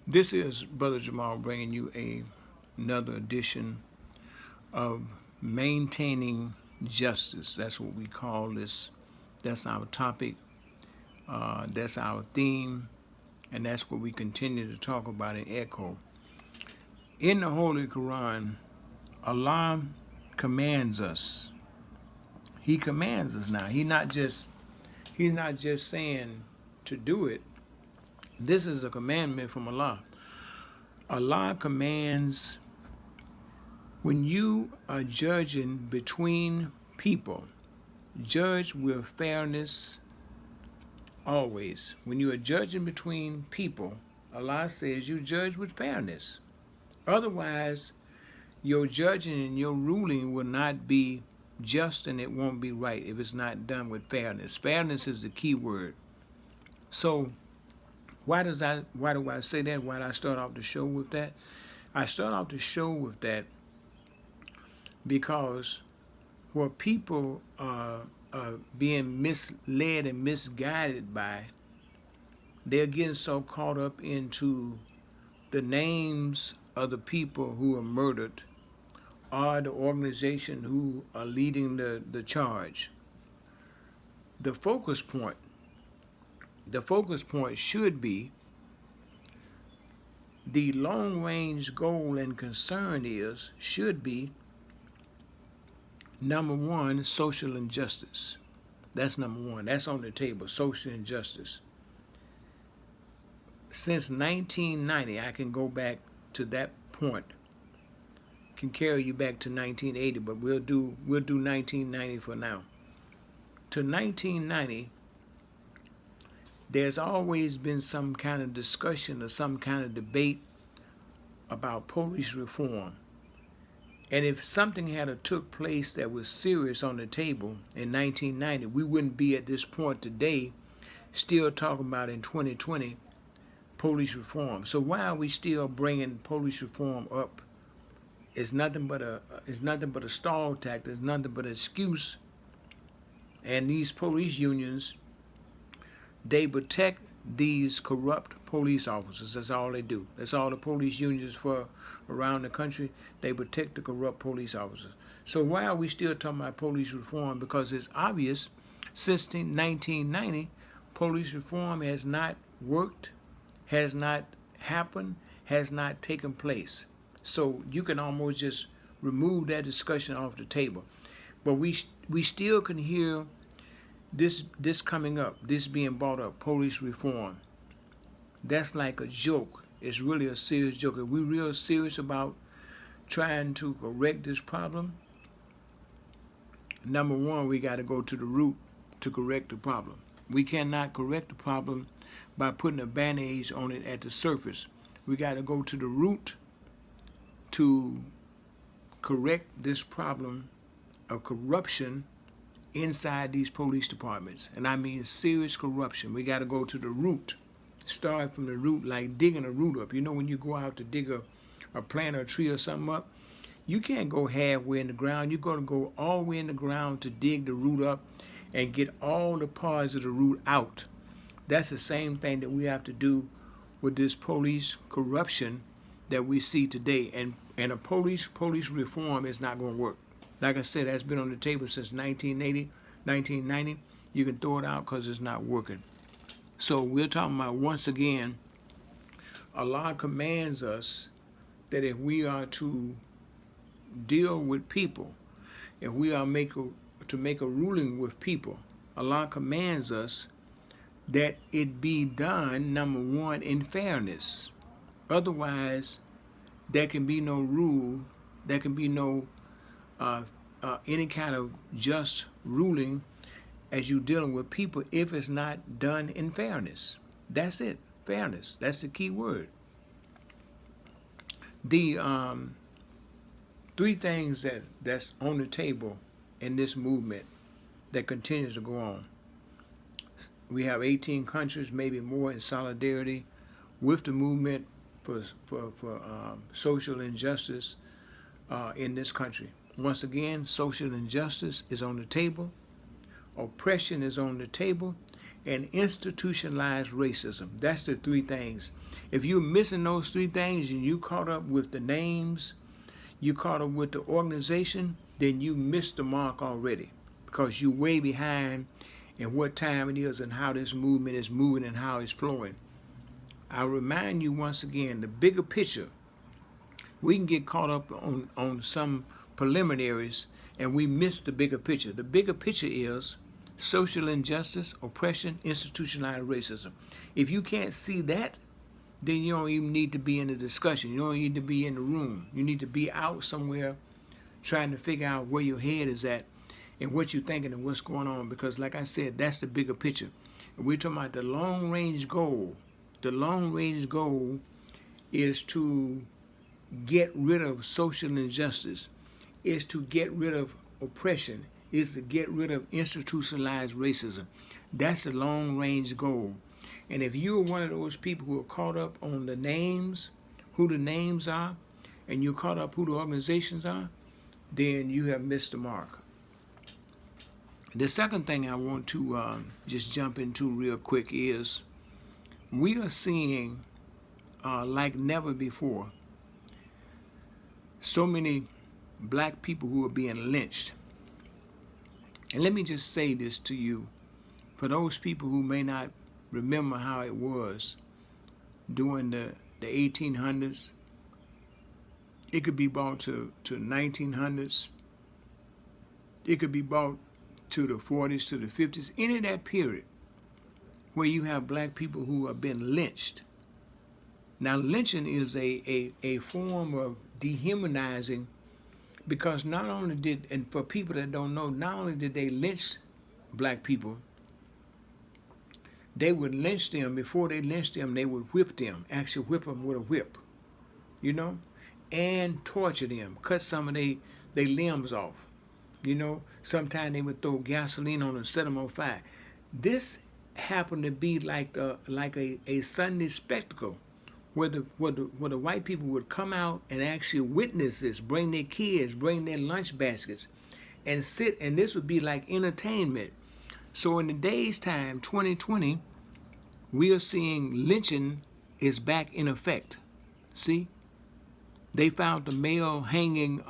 This is Brother Jamal bringing you another edition of maintaining justice. That's what we call this. That's our topic. That's our theme, and that's what we continue to talk about and echo. In the Holy Quran, Allah commands us. He commands us now. He's not just saying to do it. This is a commandment from Allah. Allah commands when you are judging between people, judge with fairness always. When you are judging between people, Allah says you judge with fairness. Otherwise, your judging and your ruling will not be just and it won't be right if it's not done with fairness. Fairness is the key word. So why do I say that? Why do I start off the show with that? I start off the show with that because what people are being misled and misguided by, they're getting so caught up into the names of the people who are murdered or the organization who are leading the charge. The focus point, should be the long range goal and concern should be number one, social injustice. That's number one. That's on the table, social injustice. Since 1990, I can go back to that point. Can carry you back to 1980, but we'll do 1990 for now. To 1990, there's always been some kind of discussion or some kind of debate about police reform. And if something had took place that was serious on the table in 1990, we wouldn't be at this point today still talking about in 2020 police reform. So why are we still bringing police reform up? It's nothing but a stall tactic. It's nothing but an excuse. And these police unions, they protect these corrupt police officers. That's all they do. That's all the police unions for around the country. They protect the corrupt police officers. So why are we still talking about police reform? Because it's obvious since 1990, police reform has not worked, has not happened, has not taken place. So you can almost just remove that discussion off the table. But we still can hear this coming up, this being brought up, police reform. That's like a joke. It's really a serious joke. If we're real serious about trying to correct this problem, number one, we got to go to the root to correct the problem. We cannot correct the problem by putting a band-aid on it at the surface. We got to go to the root to correct this problem of corruption inside these police departments. And I mean serious corruption. We got to go to the root. Start from the root, like digging a root up. You know when you go out to dig a plant or a tree or something up, you can't go halfway in the ground. You're going to go all the way in the ground to dig the root up and get all the parts of the root out. That's the same thing that we have to do with this police corruption that we see today. And a police reform is not going to work. Like I said, that's been on the table since 1990. You can throw it out because it's not working. So we're talking about, once again, Allah commands us that if we are to deal with people, if we are to make a ruling with people, Allah commands us that it be done, number one, in fairness. Otherwise, there can be no rule, there can be no any kind of just ruling as you dealing with people if it's not done in fairness. That's it, fairness. That's the key word. The three things that's on the table in this movement that continues to go on. We have 18 countries, maybe more, in solidarity with the movement for social injustice in this country. Once again, social injustice is on the table. Oppression is on the table, and institutionalized racism. That's the three things. If you're missing those three things and you caught up with the names, you caught up with the organization, then you missed the mark already, because you're way behind in what time it is and how this movement is moving and how it's flowing. I remind you once again, the bigger picture. We can get caught up on some preliminaries and we miss the bigger picture. The bigger picture is social injustice, oppression, institutionalized racism. If you can't see that, then you don't even need to be in the discussion. You don't need to be in the room. You need to be out somewhere trying to figure out where your head is at and what you're thinking and what's going on. Because like I said, that's the bigger picture. And we're talking about the long range goal. The long range goal is to get rid of social injustice, is to get rid of oppression, is to get rid of institutionalized racism. That's a long range goal. And if you're one of those people who are caught up on the names, who the names are, and you're caught up who the organizations are, then you have missed the mark. The second thing I want to just jump into real quick is we are seeing, like never before, so many black people who are being lynched. And let me just say this to you, for those people who may not remember how it was during the 1800s, it could be brought to 1900s, it could be brought to the 40s, to the 50s, any of that period where you have black people who have been lynched. Now, lynching is a form of dehumanizing, because not only did, and for people that don't know, not only did they lynch black people, they would lynch them. Before they lynched them, they would whip them, actually whip them with a whip, you know, and torture them, cut some of their limbs off, you know. Sometimes they would throw gasoline on them, set them on fire. This happened to be like a Sunday spectacle, where the white people would come out and actually witness this, bring their kids, bring their lunch baskets, and sit, and this would be like entertainment. So in the day's time, 2020, we are seeing lynching is back in effect. See? They found the male hanging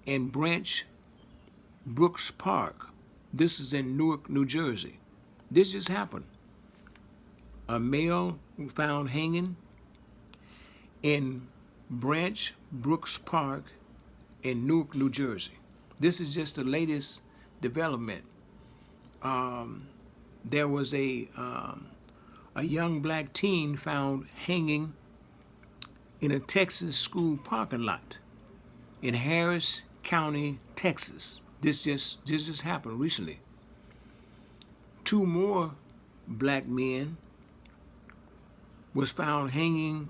in Branch Brooks Park. This is in Newark, New Jersey. This just happened. A male found hanging in Branch Brooks Park in Newark, New Jersey. This is just the latest development. There was a young black teen found hanging in a Texas school parking lot in Harris County, Texas. This just happened recently. 2 more black men was found hanging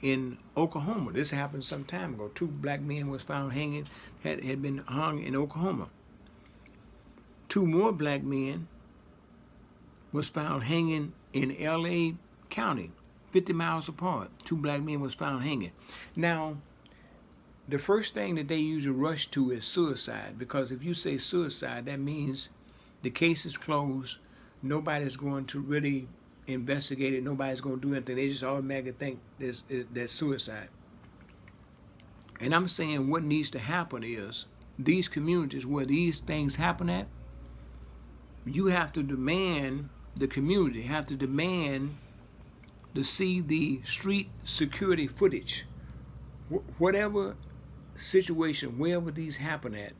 in Oklahoma. This happened some time ago. 2 black men was found hanging, had been hung in Oklahoma. 2 more black men was found hanging in L.A. County, 50 miles apart. 2 black men was found hanging. Now, the first thing that they usually rush to is suicide, because if you say suicide, that means the case is closed. Nobody's going to really investigate it. Nobody's going to do anything. They just automatically think that's suicide. And I'm saying what needs to happen is these communities where these things happen at, you have to demand, the community have to demand to see the street security footage. Whatever situation, wherever these happen at,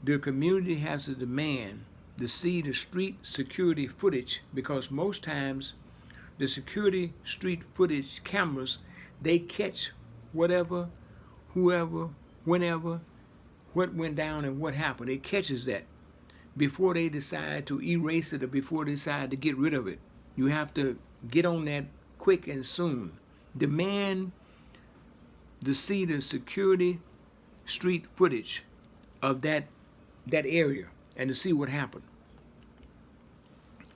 the community has to demand to see the street security footage, because most times the security street footage cameras, they catch whatever, whoever, whenever, what went down and what happened. It catches that before they decide to erase it or before they decide to get rid of it. You have to get on that quick and soon. Demand to see the security street footage of that area and to see what happened.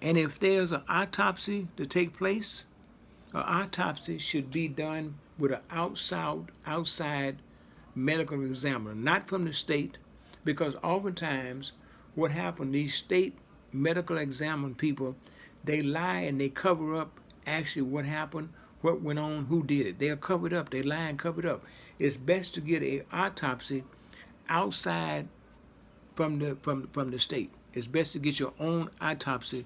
And if there's an autopsy to take place, an autopsy should be done with an outside medical examiner, not from the state, because oftentimes what happened, these state medical examine people, they lie and they cover up actually what happened, what went on, who did it. They'll cover it up. They lie and cover it up. It's best to get an autopsy outside from the state. It's best to get your own autopsy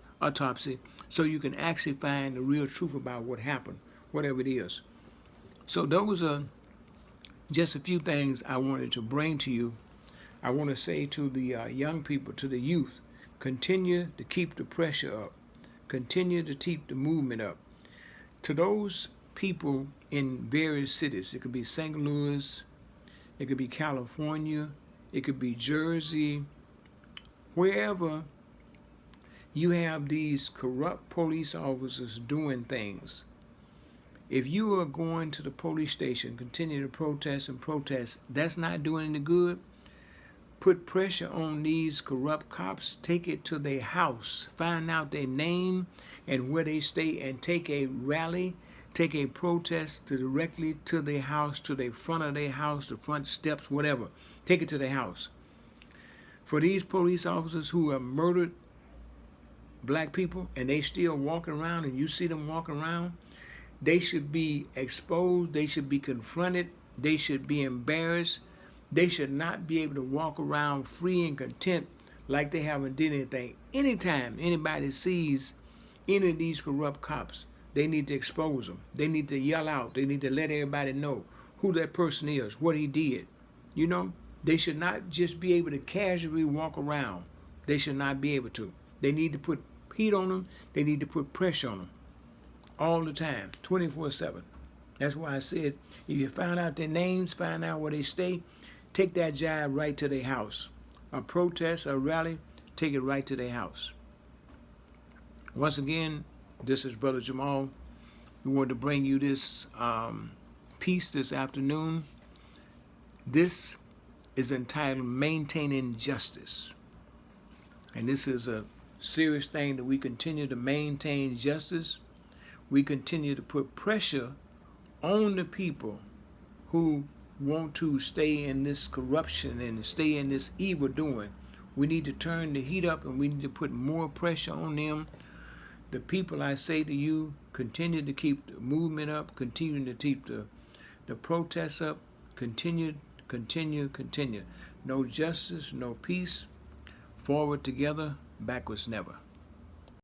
so you can actually find the real truth about what happened, whatever it is. So those are just a few things I wanted to bring to you. I want to say to the young people, to the youth, continue to keep the pressure up. Continue to keep the movement up. To those people in various cities, it could be St. Louis, it could be California, it could be Jersey, wherever you have these corrupt police officers doing things. If you are going to the police station, continue to protest and protest, that's not doing any good. Put pressure on these corrupt cops. Take it to their house. Find out their name and where they stay, and take a rally, take a protest directly to their house, to the front of their house, the front steps, whatever. Take it to their house. For these police officers who have murdered black people and they still walking around, and you see them walking around, they should be exposed. They should be confronted. They should be embarrassed. They should not be able to walk around free and content like they haven't did anything. Anytime anybody sees any of these corrupt cops, they need to expose them. They need to yell out. They need to let everybody know who that person is, what he did. You know, they should not just be able to casually walk around. They should not be able to. They need to put heat on them. They need to put pressure on them all the time, 24/7. That's why I said, if you find out their names, find out where they stay, take that jive right to their house. A protest, a rally, take it right to their house. Once again, this is Brother Jamal. We wanted to bring you this piece this afternoon. This is entitled Maintaining Justice. And this is a serious thing, that we continue to maintain justice. We continue to put pressure on the people who want to stay in this corruption and stay in this evil doing. We need to turn the heat up, and we need to put more pressure on them. The people, I say to you, continue to keep the movement up, continue to keep the protests up, continue. No justice, no peace. Forward together, backwards never.